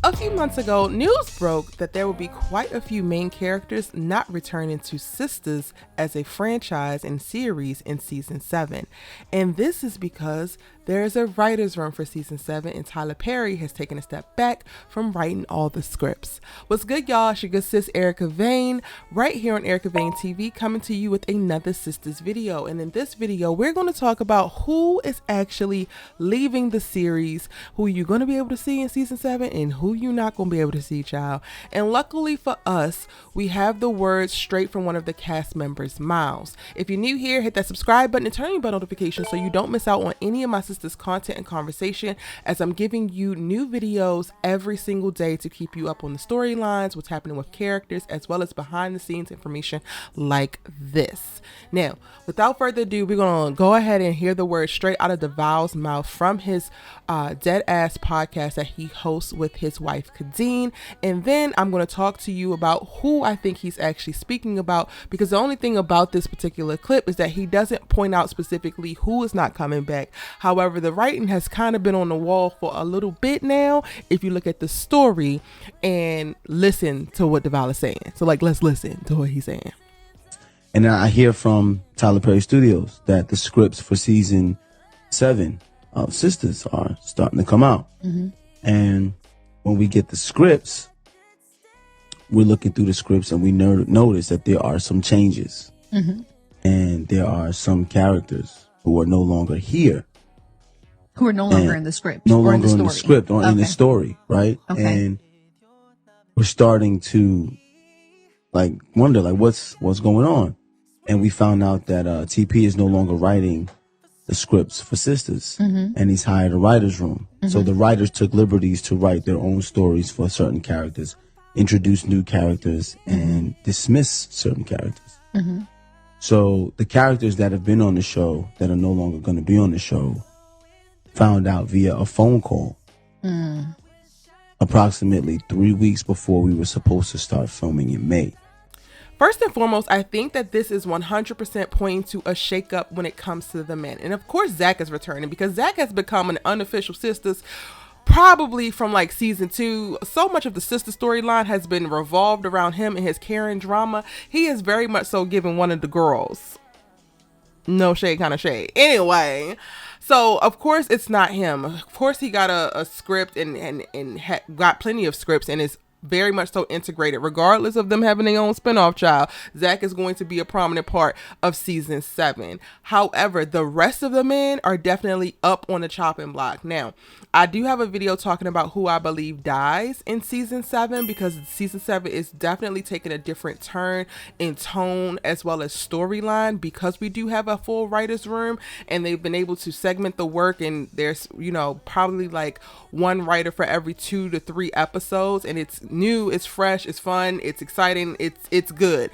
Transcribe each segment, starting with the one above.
A few months ago, news broke that there will be quite a few main characters not returning to Sistas as a franchise and series in season 7. And this is because there is a writer's room for season 7 and Tyler Perry has taken a step back from writing all the scripts. What's good, y'all? It's your good sis Erica Vane right here on Erica Vane TV, coming to you with another Sistas video. And in this video, we're going to talk about who is actually leaving the series, who you're going to be able to see in season 7 and who you're not going to be able to see, child. And luckily for us, we have the words straight from one of the cast members' mouths. If you're new here, hit that subscribe button and turn on bell notifications so you don't miss out on any of my sisters' content and conversation, as I'm giving you new videos every single day to keep you up on the storylines, what's happening with characters, as well as behind the scenes information like this. Now, without further ado, we're going to go ahead and hear the words straight out of Devale's mouth from his Dead Ass podcast that he hosts with his wife Kadeen, and then I'm going to talk to you about who I think he's actually speaking about, because the only thing about this particular clip is that he doesn't point out specifically who is not coming back. However, the writing has kind of been on the wall for a little bit now if you look at the story and listen to what Devale is saying. So let's listen to what he's saying. And I hear from Tyler Perry Studios that the scripts for season 7 of Sistas are starting to come out. Mm-hmm. And when we get the scripts, we're looking through the scripts and we notice that there are some changes. Mm-hmm. And there are some characters who are no longer here. Who are no longer in the script. No longer in the script or in the story, right? Okay. And we're starting to wonder what's going on. And we found out that TP is no longer writing the scripts for Sistas, mm-hmm. and he's hired a writer's room. Mm-hmm. So the writers took liberties to write their own stories for certain characters, introduce new characters, mm-hmm. and dismiss certain characters. Mm-hmm. So the characters that have been on the show that are no longer going to be on the show found out via a phone call approximately 3 weeks before we were supposed to start filming in May. First and foremost, I think that this is 100% pointing to a shakeup when it comes to the men. And of course, Zach is returning because Zach has become an unofficial Sistas probably from season 2. So much of the sister storyline has been revolved around him and his Karen drama. He is very much so giving one of the girls. No shade kind of shade. Anyway, so of course it's not him. Of course he got a script and got plenty of scripts and is very much so integrated, regardless of them having their own spinoff child. Zach is going to be a prominent part of season 7. However, the rest of the men are definitely up on the chopping block. Now, I do have a video talking about who I believe dies in season 7, because season 7 is definitely taking a different turn in tone as well as storyline, because we do have a full writer's room and they've been able to segment the work, and there's probably one writer for every 2 to 3 episodes, and it's new, it's fresh, it's fun, it's exciting, it's good.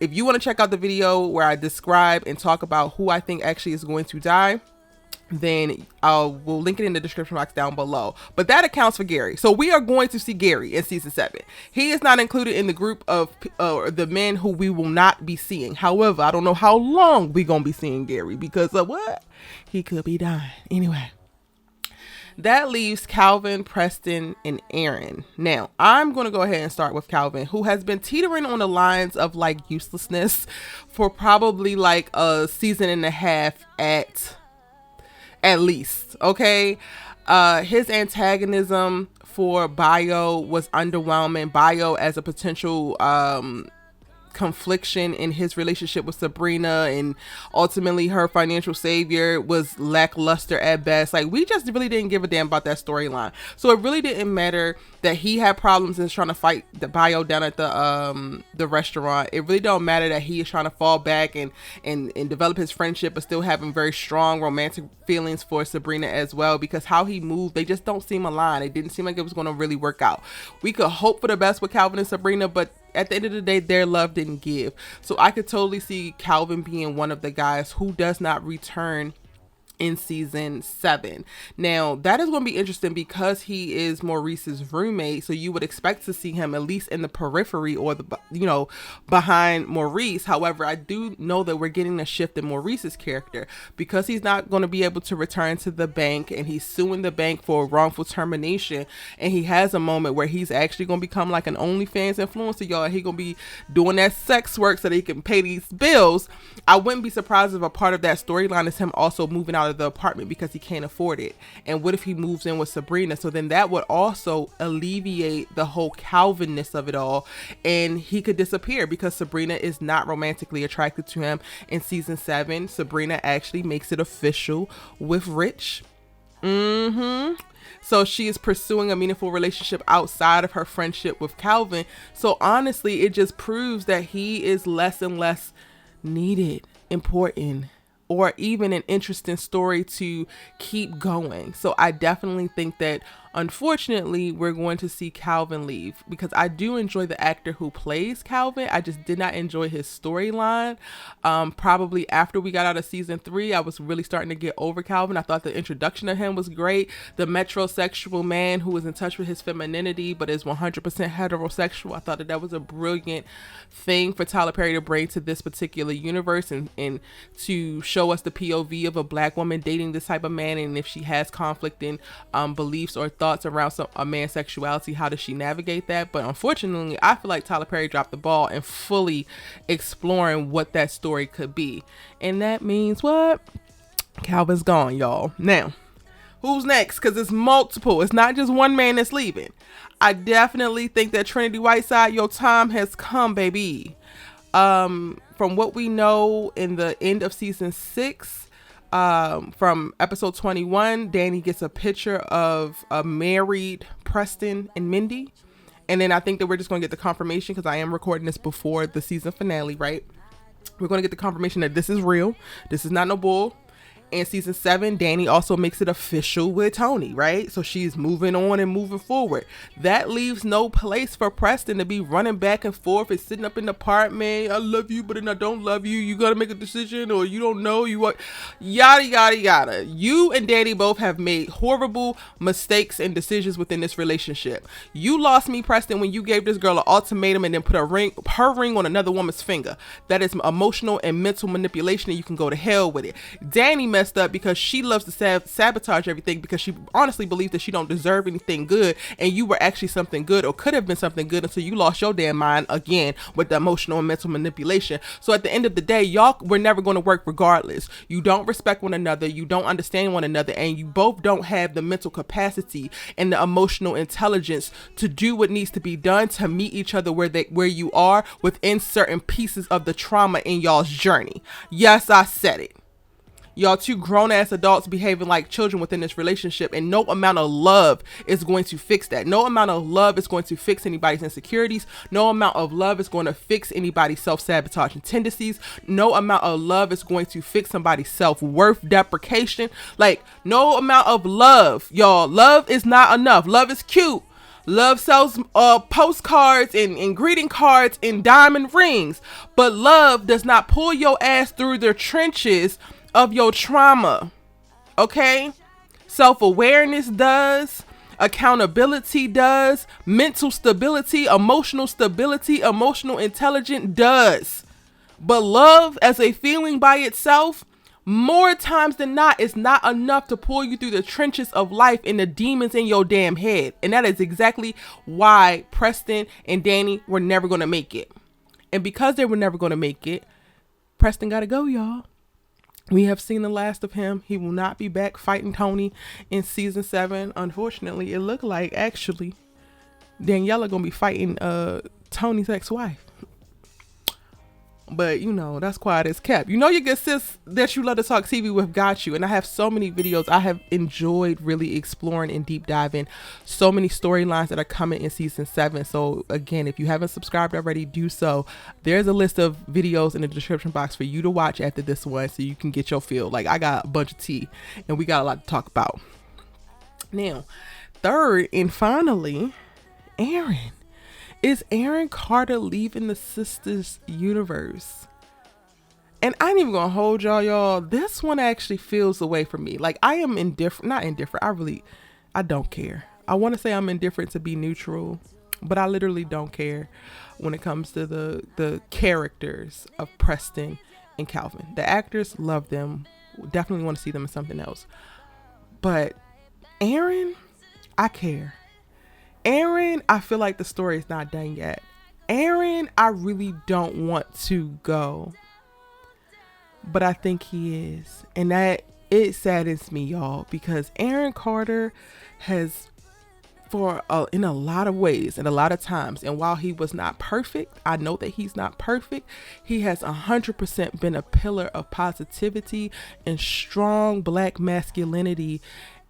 If you want to check out the video where I describe and talk about who I think actually is going to die, then we'll link it in the description box down below. But that accounts for Gary. So we are going to see Gary in season 7. He is not included in the group of the men who we will not be seeing. However, I don't know how long we're going to be seeing Gary, because of what? He could be dying. Anyway. That leaves Calvin, Preston, and Aaron. Now, I'm going to go ahead and start with Calvin, who has been teetering on the lines of uselessness for probably a season and a half at least. Okay. His antagonism for Bio was underwhelming. Bio as a potential confliction in his relationship with Sabrina, and ultimately her financial savior, was lackluster at best. We just really didn't give a damn about that storyline. So it really didn't matter that he had problems and is trying to fight the Bio down at the restaurant. It really don't matter that he is trying to fall back and develop his friendship, but still having very strong romantic feelings for Sabrina as well, because how he moved, they just don't seem aligned. It didn't seem like it was going to really work out. We could hope for the best with Calvin and Sabrina, but at the end of the day, their love didn't give. So I could totally see Calvin being one of the guys who does not return in season 7. Now that is going to be interesting because he is Maurice's roommate, so you would expect to see him at least in the periphery or the behind Maurice. However, I do know that we're getting a shift in Maurice's character because he's not going to be able to return to the bank, and he's suing the bank for wrongful termination, and he has a moment where he's actually going to become like an OnlyFans influencer, y'all. He going to be doing that sex work so that he can pay these bills. I wouldn't be surprised if a part of that storyline is him also moving out of the apartment because he can't afford it. And what if he moves in with Sabrina? So then that would also alleviate the whole Calvin-ness of it all, and he could disappear because Sabrina is not romantically attracted to him. In season 7, Sabrina actually makes it official with Rich. So she is pursuing a meaningful relationship outside of her friendship with Calvin. So honestly, it just proves that he is less and less needed, important, or even an interesting story to keep going. So I definitely think that unfortunately we're going to see Calvin leave, because I do enjoy the actor who plays Calvin. I just did not enjoy his storyline. Probably after we got out of season 3, I was really starting to get over Calvin. I thought the introduction of him was great. The metrosexual man who is in touch with his femininity but is 100% heterosexual. I thought that was a brilliant thing for Tyler Perry to bring to this particular universe, and to show us the POV of a black woman dating this type of man, and if she has conflicting beliefs or thoughts around a man's sexuality, how does she navigate that? But unfortunately, I feel like Tyler Perry dropped the ball in fully exploring what that story could be. And that means what? Calvin's gone, y'all. Now, who's next? Because it's multiple. It's not just one man that's leaving. I definitely think that Trinity Whiteside, your time has come, baby. From what we know in the end of season 6, from episode 21, Danni gets a picture of a married Preston and Mindy. And then I think that we're just going to get the confirmation, because I am recording this before the season finale, right? We're going to get the confirmation that this is real. This is not no bull. In season 7, Danni also makes it official with Tony, right? So she's moving on and moving forward. That leaves no place for Preston to be running back and forth and sitting up in the apartment. I love you, but then I don't love you. You got to make a decision, or you don't know. You what? Yada, yada, yada. You and Danni both have made horrible mistakes and decisions within this relationship. You lost me, Preston, when you gave this girl an ultimatum and then put her ring on another woman's finger. That is emotional and mental manipulation, and you can go to hell with it. Danni messed up because she loves to sabotage everything, because she honestly believes that she don't deserve anything good, and you were actually something good, or could have been something good, until you lost your damn mind again with the emotional and mental manipulation. So at the end of the day, y'all were never going to work regardless. You don't respect one another, you don't understand one another, and you both don't have the mental capacity and the emotional intelligence to do what needs to be done to meet each other where you are within certain pieces of the trauma in y'all's journey. Yes, I said it. Y'all two grown-ass adults behaving like children within this relationship, and no amount of love is going to fix that. No amount of love is going to fix anybody's insecurities. No amount of love is going to fix anybody's self-sabotaging tendencies. No amount of love is going to fix somebody's self-worth deprecation. Like, no amount of love, y'all. Love is not enough. Love is cute. Love sells postcards and greeting cards and diamond rings. But love does not pull your ass through the trenches of your trauma. Okay? Self-awareness does. Accountability does. Mental stability, emotional intelligence does. But love as a feeling by itself, more times than not, is not enough to pull you through the trenches of life and the demons in your damn head. And that is exactly why Preston and Danni were never going to make it. And because they were never going to make it, Preston got to go, y'all. We have seen the last of him. He will not be back fighting Tony in season 7. Unfortunately, it looked like actually Daniella gonna be fighting Tony's ex-wife. But you know, that's quiet as kept. You know, your good sis that you love to talk TV with got you. And I have so many videos. I have enjoyed really exploring and deep diving so many storylines that are coming in season 7. So again, if you haven't subscribed already, do so. There's a list of videos in the description box for you to watch after this one, so you can get your feel. Like, I got a bunch of tea and we got a lot to talk about. Now, third and finally, Aaron. Is Aaron Carter leaving the Sistas universe? And I ain't even gonna hold y'all. This one actually feels the way for me. Like, I am not indifferent. I don't care. I want to say I'm indifferent to be neutral, but I literally don't care when it comes to the characters of Preston and Calvin. The actors, love them. Definitely want to see them in something else. But Aaron, I care. Aaron, I feel like the story is not done yet. Aaron, I really don't want to go. But I think he is. And that, it saddens me, y'all, because Aaron Carter has, in a lot of ways and a lot of times, and while he was not perfect, I know that he's not perfect, he has 100% been a pillar of positivity and strong Black masculinity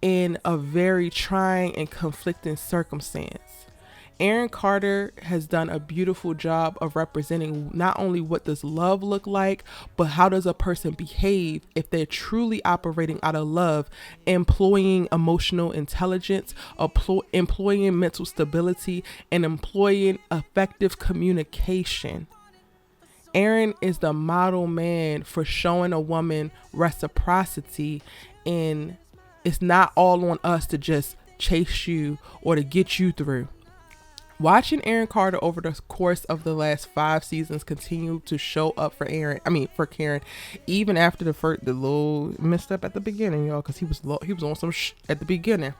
in a very trying and conflicting circumstance. Aaron Carter has done a beautiful job of representing not only what does love look like, but how does a person behave if they're truly operating out of love, employing emotional intelligence, employing mental stability, and employing effective communication. Aaron is the model man for showing a woman reciprocity, and it's not all on us to just chase you or to get you through. Watching Aaron Carter over the course of the last 5 seasons continue to show up for Karen, even after the little misstep at the beginning, y'all, because he was on some at the beginning.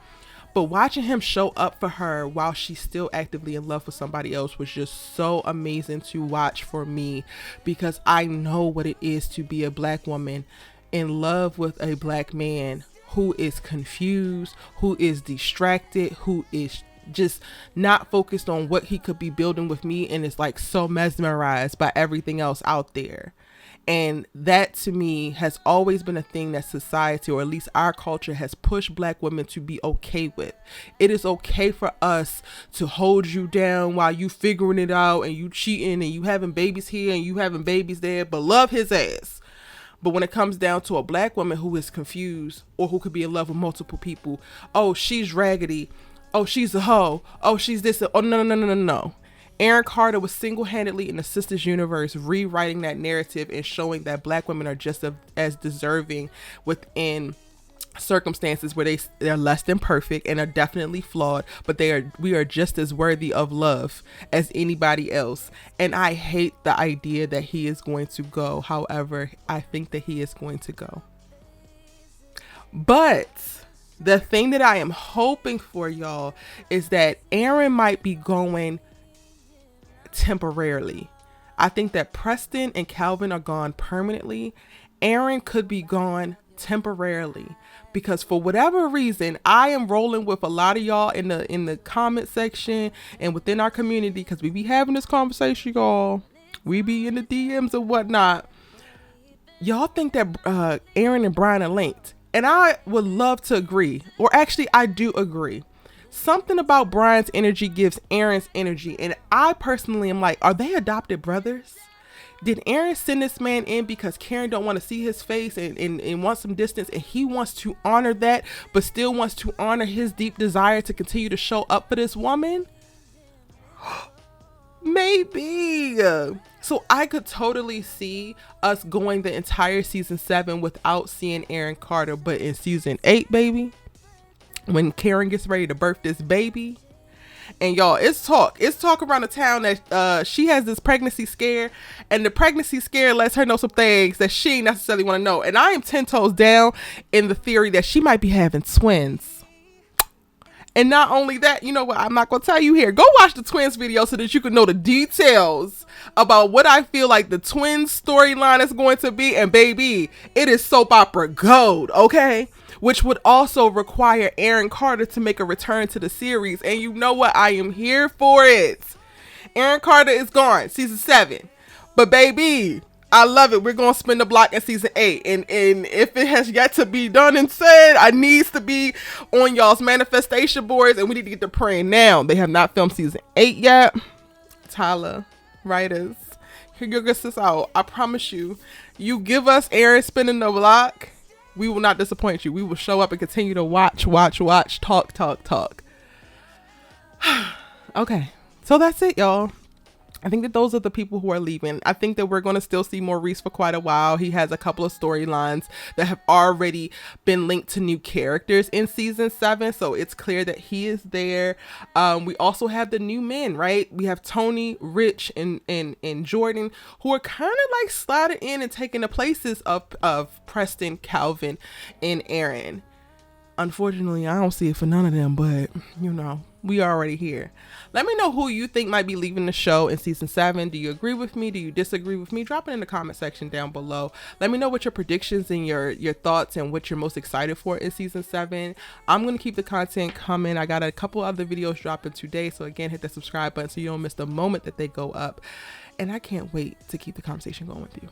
But watching him show up for her while she's still actively in love with somebody else was just so amazing to watch for me, because I know what it is to be a Black woman in love with a Black man who is confused, who is distracted, who is just not focused on what he could be building with me, and is like so mesmerized by everything else out there. And that to me has always been a thing that society, or at least our culture, has pushed Black women to be okay with. It is okay for us to hold you down while you figuring it out, and you cheating, and you having babies here and you having babies there, but love his ass. But when it comes down to a Black woman who is confused, or who could be in love with multiple people, oh, she's raggedy, oh, she's a hoe, oh, she's this, oh, no. Aaron Carter was single-handedly in the Sistas universe rewriting that narrative and showing that Black women are just as deserving within circumstances where they're less than perfect and are definitely flawed, but we are just as worthy of love as anybody else. And I hate the idea that he is going to go. However, I think that he is going to go. But the thing that I am hoping for, y'all, is that Aaron might be going temporarily. I think that Preston and Calvin are gone permanently. Aaron could be gone temporarily, because for whatever reason, I am rolling with a lot of y'all in the comment section and within our community, because we be having this conversation, y'all. We be in the DMs and whatnot. Y'all think that Aaron and Brian are linked, and I would love to agree, or actually I do agree. Something about Brian's energy gives Aaron's energy, and I personally am like, are they adopted brothers? Did Aaron send this man in because Karen don't want to see his face and wants some distance, and he wants to honor that, but still wants to honor his deep desire to continue to show up for this woman? Maybe. So I could totally see us going the entire season 7 without seeing Aaron Carter, but in season 8, baby, when Karen gets ready to birth this baby, and y'all, it's talk around the town that she has this pregnancy scare, and the pregnancy scare lets her know some things that she ain't necessarily want to know. And I am 10 toes down in the theory that she might be having twins. And not only that, you know what, I'm not gonna tell you here. Go watch the twins video so that you can know the details about what I feel like the twins storyline is going to be. And baby, it is soap opera gold, okay? Which would also require Aaron Carter to make a return to the series. And you know what? I am here for it. Aaron Carter is gone, season 7. But baby, I love it. We're going to spin the block in season 8. And if it has yet to be done and said, I needs to be on y'all's manifestation boards. And we need to get to praying now. They have not filmed season 8 yet. Tyler, writers, figure this out. I promise you, you give us Aaron spinning the block, we will not disappoint you. We will show up and continue to watch, talk. Okay, so that's it, y'all. I think that those are the people who are leaving. I think that we're going to still see Maurice for quite a while. He has a couple of storylines that have already been linked to new characters in season 7. So it's clear that he is there. We also have the new men, right? We have Tony, Rich, and Jordan, who are kind of like sliding in and taking the places of Preston, Calvin, and Aaron. Unfortunately, I don't see it for none of them, but we already here. Let me know who you think might be leaving the show in season 7. Do you agree with me? Do you disagree with me? Drop it in the comment section down below. Let me know what your predictions and your thoughts and what you're most excited for in season 7. I'm going to keep the content coming. I got a couple other videos dropping today. So again, hit the subscribe button so you don't miss the moment that they go up. And I can't wait to keep the conversation going with you.